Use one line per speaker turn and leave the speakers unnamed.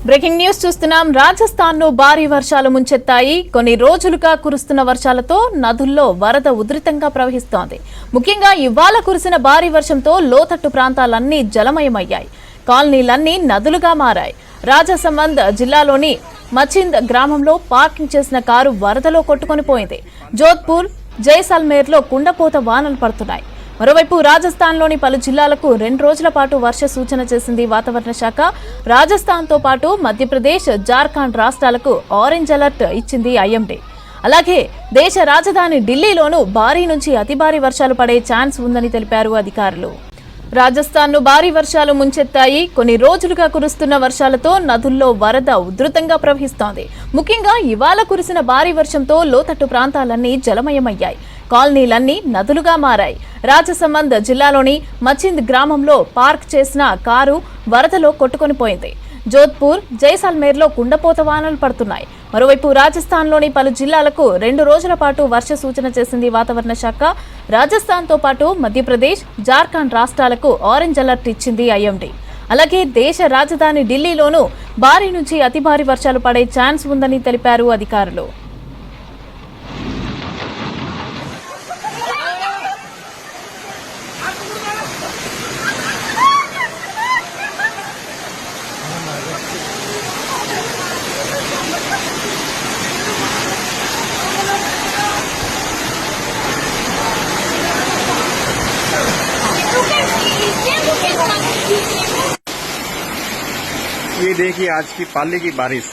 Breaking news చూస్తున్నాం. రాజస్థాన్ ను భారీ వర్షాలు ముంచెత్తాయి. కొన్ని రోజులుగా కురుస్తున్న వర్షాలతో నదుల్లో వరద ఉధృతంగా ప్రవహిస్తోంది. ముఖ్యంగా ఇవాళ కురిసిన భారీ వర్షంతో లోతట్టు ప్రాంతాలన్నీ జలమయమయ్యాయి. కాలనీలన్నీ నదులుగా మారాయి. రాజసమంద్ జిల్లాలోని మచింద్ గ్రామంలో పార్కింగ్ చేసిన కారు వరదలో కొట్టుకొని పోయింది. జోధ్పూర్, జైసల్మేర్లో కుండపోత వానలు పడుతున్నాయి. మరోవైపు రాజస్థాన్లోని పలు జిల్లాలకు 2 రోజుల పాటు వర్ష సూచన చేసింది వాతావరణ శాఖ. రాజస్థాన్తో పాటు మధ్యప్రదేశ్, జార్ఖండ్ రాష్ట్రాలకు ఆరెంజ్ అలర్ట్ ఇచ్చింది ఐఎండీ. అలాగే దేశ రాజధాని ఢిల్లీలోనూ భారీ నుంచి అతి భారీ వర్షాలు పడే ఛాన్స్ ఉందని తెలిపారు అధికారులు. రాజస్థాన్ ను భారీ వర్షాలు ముంచెత్తాయి. కొన్ని రోజులుగా కురుస్తున్న వర్షాలతో నదుల్లో వరద ఉధృతంగా ప్రవహిస్తోంది. ముఖ్యంగా ఇవాళ కురిసిన భారీ వర్షంతో లోతట్టు ప్రాంతాలన్నీ జలమయమయ్యాయి. కాలనీలన్నీ నదులుగా మారాయి. రాజసమంద్ జిల్లాలోని మచింద్ గ్రామంలో పార్క్ చేసిన కారు వరదలో కొట్టుకొని పోయింది. జోధ్పూర్, జైసల్మేర్లో కుండపోత వానలు పడుతున్నాయి. మరోవైపు రాజస్థాన్లోని పలు జిల్లాలకు 2 రోజుల పాటు వర్ష సూచన చేసింది వాతావరణ శాఖ. రాజస్థాన్తో పాటు మధ్యప్రదేశ్, జార్ఖండ్ రాష్ట్రాలకు ఆరెంజ్ అలర్ట్ ఇచ్చింది ఐఎండీ. అలాగే దేశ రాజధాని ఢిల్లీలోనూ భారీ నుంచి అతి భారీ వర్షాలు పడే ఛాన్స్ ఉందని తెలిపారు అధికారులు.
ये देखिए आज की पाले की बारिश।